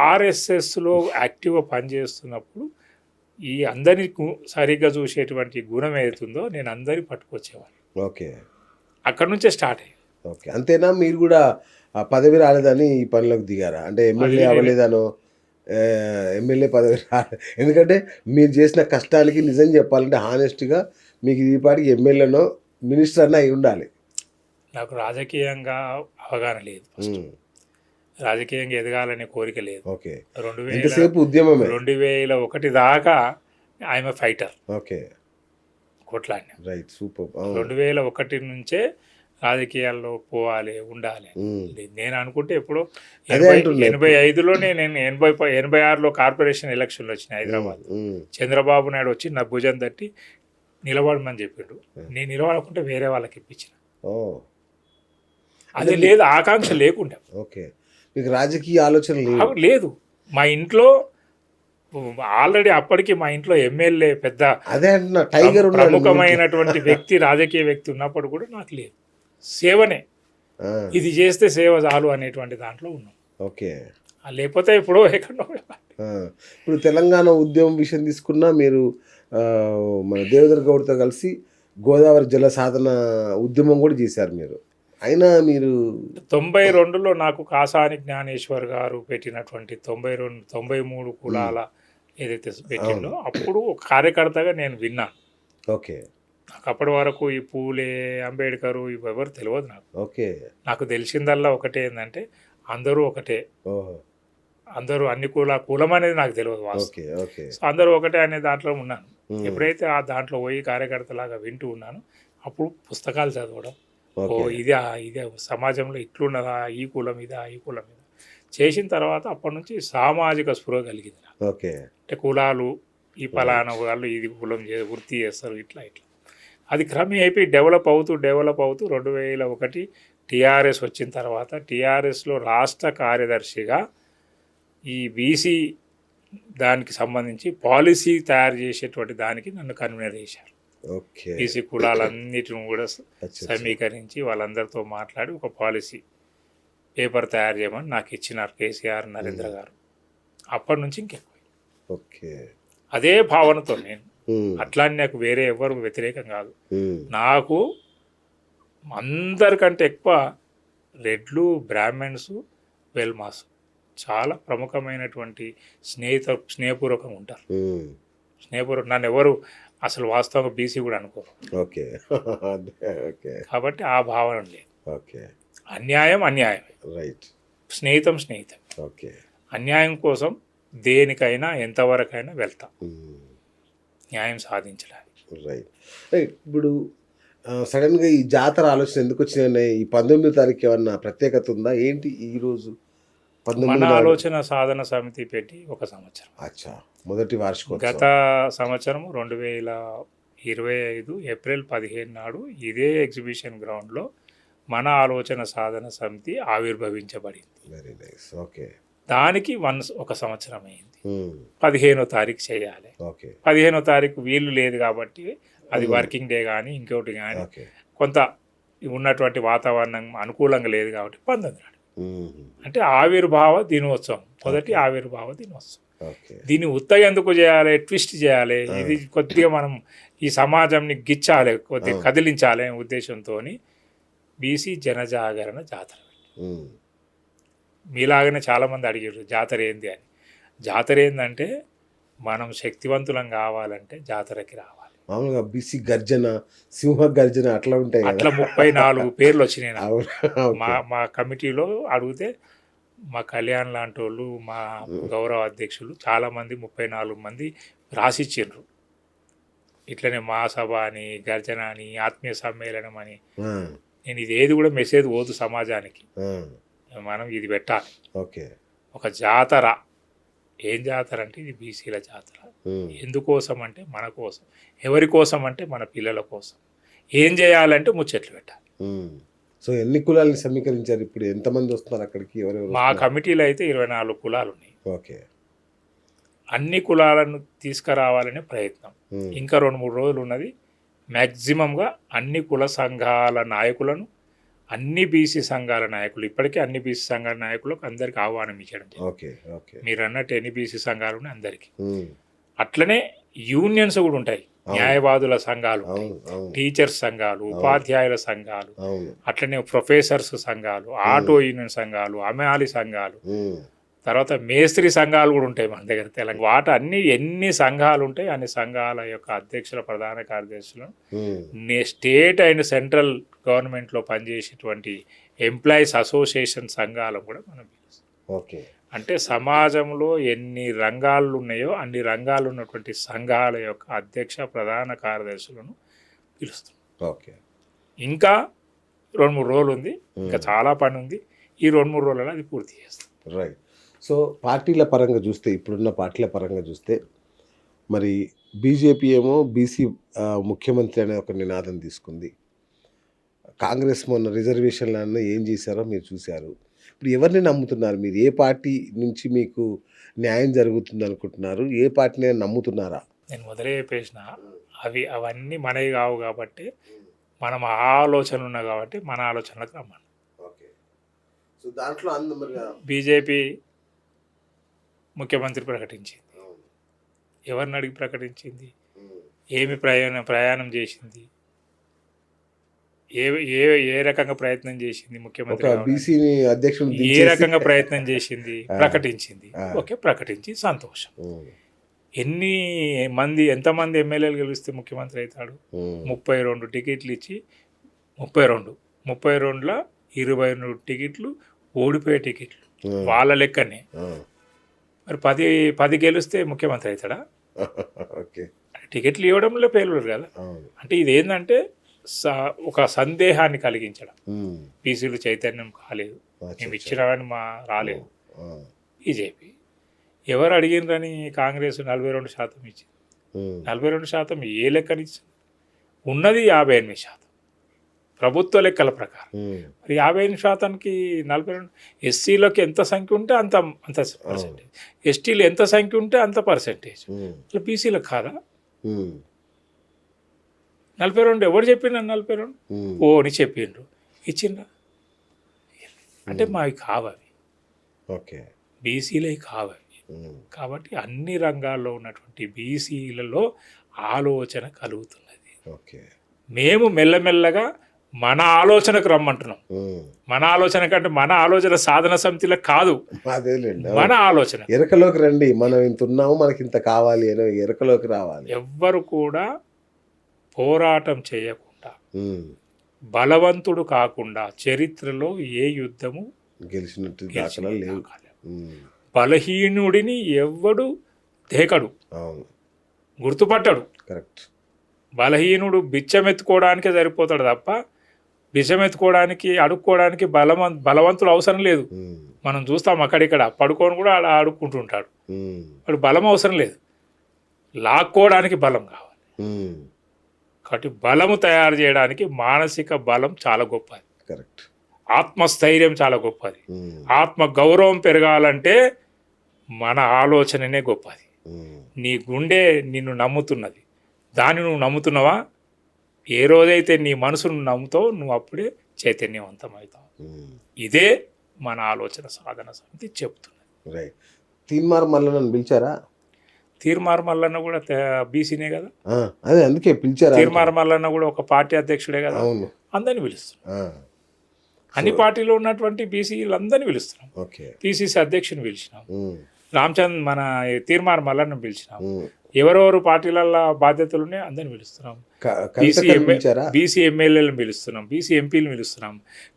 ఆర్ఎస్ఎస్లో యాక్టివ్గా పనిచేస్తున్నప్పుడు ఈ అందరినీ సరిగ్గా చూసేటువంటి గుణం ఏదైతుందో నేను అందరినీ పట్టుకొచ్చేవాడిని. ఓకే. అక్కడ నుంచే స్టార్ట్ అయ్యింది. ఓకే. అంతేనా? మీరు కూడా ఆ పదవి రాలేదని ఈ పనిలోకి దిగారా? అంటే ఎమ్మెల్యే అవ్వలేదనో, ఎమ్మెల్యే పదవి ఎందుకంటే మీరు చేసిన కష్టానికి నిజం చెప్పాలంటే హానెస్ట్‌గా మీకు ఈ పాటికి ఎమ్మెల్యేనో, మినిస్టర్ అన్నా అయి ఉండాలి. నాకు రాజకీయంగా అవగాహన లేదు. ఫస్ట్ రాజకీయంగా ఎదగాలనే కోరిక లేదు. ఓకే. 2000 ఎంతసేపు ఉద్యమమే. 2001 దాకా ఐఎమ్ ఎ ఫైటర్. ఓకే. కొట్లాడినా. రైట్. సూపర్. 2001 నుంచే రాజకీయాల్లో పోవాలి, ఉండాలి. నేను అనుకుంటే ఎప్పుడో 85లోనే నేను 86లో కార్పొరేషన్ ఎలక్షన్లు వచ్చినాయి హైదరాబాద్. చంద్రబాబు నాయుడు వచ్చి నా భుజం తట్టి నిలబడమని చెప్పిండు. నేను నిలబడకుంటే వేరే వాళ్ళకి ఇప్పించిన. అది లేదు, ఆకాంక్ష లేకుండా. ఓకే. మీకు రాజకీయ ఆలోచన లేదు. మా ఇంట్లో ఆల్రెడీ అప్పటికి మా ఇంట్లో ఎమ్మెల్యే పెద్ద అదే టైగర్ ప్రముఖమైనటువంటి వ్యక్తి, రాజకీయ వ్యక్తి ఉన్నప్పుడు కూడా నాకు లేదు. సేవనే, ఇది చేస్తే సేవ చాలు అనేటువంటి దాంట్లో ఉన్నాం. ఓకే. లేకపోతే ఇప్పుడు ఎక్కడో. ఇప్పుడు తెలంగాణ ఉద్యమం విషయం తీసుకున్నా మీరు మన దేవేంద్ర గౌడ్తో కలిసి గోదావరి జల సాధన ఉద్యమం కూడా చేశారు మీరు. అయినా మీరు 92లో నాకు కాసాని జ్ఞానేశ్వర్ గారు పెట్టినటువంటి 93 కులాల ఏదైతే పెట్టిందో అప్పుడు ఒక కార్యకర్తగా నేను విన్నాను. ఓకే. నాకు అప్పటి వరకు ఈ పూలే, అంబేద్కరు ఇవెవరు తెలియదు నాకు. ఓకే. నాకు తెలిసిందల్లా ఒకటే ఏంటంటే అందరూ ఒకటే, అందరూ అన్ని కులం అనేది నాకు తెలియదు వాస్తవం. సో అందరూ ఒకటే అనే దాంట్లో ఉన్నాను. ఎప్పుడైతే ఆ దాంట్లో పోయి కార్యకర్తలాగా వింటూ ఉన్నాను అప్పుడు పుస్తకాలు చదవడం, ఇదే సమాజంలో ఇట్లున్నదా, ఈ కులం ఇదా, ఈ కులం ఇదా చేసిన తర్వాత అప్పటి నుంచి సామాజిక స్పృహ కలిగింది నాకు. ఓకే. అంటే కులాలు, ఈ పలానా వాళ్ళు ఇది కులం వృత్తి చేస్తారు, ఇట్లా అది క్రమే అయిపోయి డెవలప్ అవుతూ 2001 టీఆర్ఎస్ వచ్చిన తర్వాత టీఆర్ఎస్లో రాష్ట్ర కార్యదర్శిగా ఈ బీసీ దానికి సంబంధించి పాలసీ తయారు చేసేటువంటి దానికి నన్ను కన్వీనర్ చేశారు. బీసీ కులాలన్నిటిని కూడా సమీకరించి వాళ్ళందరితో మాట్లాడి ఒక పాలసీ పేపర్ తయారు చేయమని నాకు ఇచ్చినారు కేసీఆర్, నరేంద్ర గారు. అప్పటి నుంచి ఇంకెక్కువ. ఓకే. అదే భావనతో నేను అట్లా నాకు వేరే ఎవరు వ్యతిరేకం కాదు. నాకు అందరికంటే ఎక్కువ రెడ్లు, బ్రాహ్మణ్స్, వెల్మాస్ చాలా ప్రముఖమైనటువంటి స్నేహపూర్వకంగా ఉంటారు. నన్ను ఎవరు అసలు వాస్తవంగా బీసీ కూడా అనుకోరు. ఓకే. కాబట్టి ఆ భావన లేదు. ఓకే. అన్యాయం అన్యాయమే, రైట్. స్నేహితం. ఓకే. అన్యాయం కోసం దేనికైనా ఎంతవరకైనా వెళ్తాం న్యాయం సాధించడానికి. రైట్. ఇప్పుడు సడన్గా ఈ జాతర ఆలోచన ఎందుకు వచ్చినాయి? ఈ 19వ తారీఖు ఏమన్నా ప్రత్యేకత ఉందా ఏంటి? ఈరోజు మన ఆలోచన సాధన సమితి పెట్టి 1 సంవత్సరం. అచ్చా, మొదటి వార్షికోత్సవం. గత సంవత్సరం 2025 ఏప్రిల్ 15 నాడు ఇదే ఎగ్జిబిషన్ గ్రౌండ్లో మన ఆలోచన సాధన సమితి ఆవిర్భవించబడింది. Very nice. ఓకే. దానికి 1 సంవత్సరం అయింది. 15వ తారీఖు చేయాలి. ఓకే. 15వ తారీఖు వీలు లేదు కాబట్టి అది వర్కింగ్ డే కానీ ఇంకోటి కానీ కొంత ఉన్నటువంటి వాతావరణం అనుకూలంగా లేదు కాబట్టి 19 నాడు అంటే ఆవిర్భావ దినోత్సవం, మొదటి ఆవిర్భావ దినోత్సవం. దీన్ని ఉత్తగా ఎందుకు చేయాలి, ట్విస్ట్ చేయాలి, ఇది కొద్దిగా మనం ఈ సమాజంని గిచ్చాలి, కొద్దిగా కదిలించాలి అనే ఉద్దేశంతో బీసీ జనజాగరణ జాతర. మీలాగానే చాలామంది అడిగారు జాతర ఏంది అని. జాతర ఏంటంటే మనం శక్తివంతులం కావాలంటే జాతరకి రావాలి. మామూలుగా బీసీ గర్జన, సింహ గర్జన అట్లా ఉంటాయి. అట్లా 34 పేర్లు వచ్చినాయి. మా కమిటీలో అడిగితే మా కళ్యాణ్ లాంటి వాళ్ళు, మా గౌరవ అధ్యక్షులు చాలామంది 34 మంది రాసిచ్చిండ్రు. ఇట్లనే మహాసభ అని, గర్జన అని, ఆత్మీయ సమ్మేళనం అని. నేను ఇది ఏది కూడా మెసేజ్ పోదు సమాజానికి, మనం ఇది పెట్టాలి. ఓకే. ఒక జాతర. ఏం జాతర అంటే ఇది బీసీల జాతర. ఎందుకోసం అంటే మన కోసం. ఎవరి కోసం అంటే మన పిల్లల కోసం. ఏం చేయాలంటే ముచ్చట్లు పెట్టాలి. సో ఎన్ని కులాలను సమీకరించారు? ఇప్పుడు ఎంతమంది వస్తున్నారు అక్కడికి? మా కమిటీలో అయితే 24 కులాలు ఉన్నాయి. ఓకే. అన్ని కులాలను తీసుకురావాలనే ప్రయత్నం. ఇంకా 2-3 రోజులు ఉన్నది. మ్యాక్సిమంగా అన్ని కుల సంఘాల నాయకులను, అన్ని బీసీ సంఘాల నాయకులు ఇప్పటికే అన్ని బీసీ సంఘాల నాయకులకు అందరికి ఆహ్వానం ఇచ్చడం జరిగింది. ఓకే ఓకే మీరు అన్నట్టు ఎన్ని బీసీ సంఘాలు ఉన్నాయి అందరికీ. ఉమ్, అట్లనే యూనియన్స్ కూడా ఉంటాయి, న్యాయవాదుల సంఘాలు ఉంటాయి, అవును అవును టీచర్స్ సంఘాలు, ఉపాధ్యాయుల సంఘాలు, అవును అట్లనే ప్రొఫెసర్స్ సంఘాలు, ఆటో యూనియన్ సంఘాలు, అమాలి సంఘాలు, ఉమ్, తర్వాత మేస్త్రి సంఘాలు కూడా ఉంటాయి మన దగ్గర తెలంగాణ. వాటి అన్ని ఎన్ని సంఘాలు ఉంటాయి అన్ని సంఘాల యొక్క అధ్యక్షుల ప్రధాన కార్యదర్శులను ఉమ్, స్టేట్ అండ్ సెంట్రల్ గవర్నమెంట్లో పనిచేసేటువంటి ఎంప్లాయీస్ అసోసియేషన్ సంఘాలు కూడా మనం పిలుస్తాం. ఓకే అంటే సమాజంలో ఎన్ని రంగాలు ఉన్నాయో అన్ని రంగాలు ఉన్నటువంటి సంఘాల యొక్క అధ్యక్ష ప్రధాన కార్యదర్శులను పిలుస్తాం. ఓకే ఇంకా 2-3 రోజులు ఉంది, ఇంకా చాలా పని ఉంది. ఈ 2-3 రోజులలో అది పూర్తి చేస్తాం. రైట్. సో పార్టీల పరంగా చూస్తే, ఇప్పుడున్న పార్టీల పరంగా చూస్తే, మరి బీజేపీ ఏమో బీసీ ముఖ్యమంత్రి అనే ఒక నినాదం తీసుకుంది. కాంగ్రెస్ మొన్న రిజర్వేషన్లన్నీ ఏం చేశారో మీరు చూశారు. ఇప్పుడు ఎవరిని నమ్ముతున్నారు మీరు? ఏ పార్టీ నుంచి మీకు న్యాయం జరుగుతుంది అనుకుంటున్నారు? ఏ పార్టీని నమ్ముతున్నారా? నేను మొదలే చెప్పేసిన అవన్నీ మనవి కావు కాబట్టి మనం ఆలోచనలు ఉన్నాయి కాబట్టి మన ఆలోచనలకు రమ్మను. ఓకే. సో దాంట్లో బీజేపీ ముఖ్యమంత్రి ప్రకటించింది. ఎవరిని అడిగి ప్రకటించింది? ఏమి ప్రయాణం చేసింది? ఏ ఏ ఏ రకంగా ప్రయత్నం చేసింది? ముఖ్యమంత్రి బీసీని అధ్యక్షుడు ఏ రకంగా ప్రయత్నం చేసింది? ప్రకటించింది. ఓకే, ప్రకటించి సంతోషం. ఎంతమంది ఎమ్మెల్యేలు గెలిస్తే ముఖ్యమంత్రి అవుతాడు? 32 టికెట్లు ఇచ్చి 32లో 22 టికెట్లు ఓడిపోయే టికెట్లు వాళ్ళ లెక్కనే. మరి 10 గెలిస్తే ముఖ్యమంత్రి అవుతాడా? టికెట్లు ఇవ్వడంలో పేర్లు కదా. అంటే ఇది ఏంటంటే ఒక సందేహాన్ని కలిగించడం. బీసీలు చైతన్యం కాలేదు, మేము ఇచ్చినవని రాలేదు. బీజేపీ ఎవరు అడిగినరని కాంగ్రెస్ 42% ఇచ్చింది. 42% ఏ లెక్కనిచ్చింది? ఉన్నది 58% ప్రభుత్వ లెక్కల ప్రకారం. మరి 58%కి 42, ఎస్సీలోకి ఎంత సంఖ్య ఉంటే అంత పర్సెంటేజ్, ఎస్టీలు ఎంత సంఖ్య ఉంటే అంత పర్సెంటేజ్. ఇట్లా బీసీలకు కాదా? 42 ఎవరు చెప్పిండ్రు? 42 అని చెప్పిండ్రు, ఇచ్చిండ్రా? అంటే మావి కావవి, ఓకే, బీసీలే కావవి. కాబట్టి అన్ని రంగాల్లో ఉన్నటువంటి బీసీలలో ఆలోచన కలుగుతున్నది. ఓకే, మేము మెల్లమెల్లగా మన ఆలోచనకు రమ్మంటున్నాం. మన ఆలోచన కంటే మన ఆలోచన సాధన సమితిలో కాదు, మన ఆలోచన ఎరకలోకి రండి. మనం ఇంత ఉన్నాము, మనకి ఇంత కావాలి అని ఎరకలోకి రావాలి. ఎవ్వరు కూడా పోరాటం చేయకుండా, బలవంతుడు కాకుండా చరిత్రలో ఏ యుద్ధము గెలిచినట్టు దాఖలాలు లేవు. బలహీనుడిని ఎవ్వడు దేకడు, గుర్తుపట్టాడు. కరెక్ట్. బలహీనుడు బిచ్చమెత్తుకోవడానికే సరిపోతాడు తప్ప బిచ్చమెత్తుకోవడానికి అడుక్కోవడానికి బలవంతుడు అవసరం లేదు. మనం చూస్తాం అక్కడిక్కడ పడుకొని కూడా అలా అడుక్కుంటుంటాడు. వాడు బలం అవసరం లేదు, లాక్కోవడానికి బలం కావాలి. కాబట్టి బలము తయారు చేయడానికి మానసిక బలం చాలా గొప్పది. కరెక్ట్. ఆత్మస్థైర్యం చాలా గొప్పది. ఆత్మ గౌరవం పెరగాలంటే మన ఆలోచననే గొప్పది. నీ గుండె నిన్ను నమ్ముతున్నది, దాన్ని నువ్వు నమ్ముతున్నావా? ఏ రోజైతే నీ మనసును నమ్ముతావు నువ్వు అప్పుడే చైతన్యవంతం అవుతావు. ఇదే మన ఆలోచన సాధన సమితి చెప్తున్నది. రైట్. తీన్మార్ మల్లన్న పిలిచారా? తీర్మార్ మల్లన్న కూడా బీసీనే కదా. అదే అందుకే పిలిచారా? తీర్మార్ మల్లన్న కూడా ఒక పార్టీ అధ్యక్షుడే కదా. అందరిని పిలుస్తున్నాం, అన్ని పార్టీలో ఉన్నటువంటి బీసీలందరినీ పిలుస్తున్నాం. పిసిసి అధ్యక్షుని పిలిచినాం, రామచంద్ మన తీర్మార్ మల్లన్న పిలిచినాం. ఎవరెవరు పార్టీలలో బాధ్యతలు ఉన్నాయి అందరిని పిలుస్తున్నాం. బీసీ ఎమ్మెల్యేలను పిలుస్తున్నాం, బీసీ ఎంపీలు పిలుస్తున్నాం.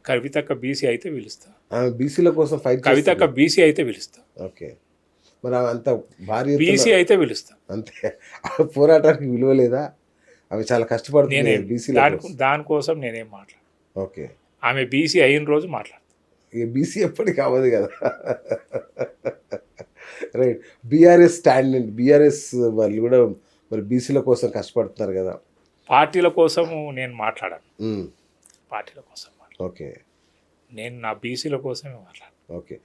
కవితక్క బీసీ అయితే పిలుస్తాం, బీసీల కోసం ఫైట్. కవితక్క బీసీ అయితే పిలుస్తాం. ఓకే, మరి అంత భారీ బీసీ అయితే పిలుస్తాం. అంతే, పోరాటానికి విలువ లేదా? అవి చాలా కష్టపడుతుంది దానికోసం నేనేం మాట్లాడు. ఓకే, ఆమె బీసీ అయిన రోజు మాట్లాడతాం. బీసీ ఎప్పటికీ అవ్వదు కదా. రైట్. బీఆర్ఎస్ స్టాండ్, బీఆర్ఎస్ వాళ్ళు కూడా మరి బీసీల కోసం కష్టపడుతున్నారు కదా. పార్టీల కోసము నేను మాట్లాడాను, పార్టీల కోసం. ఓకే, నేను నా బీసీల కోసమే మాట్లాడాను. ఓకే.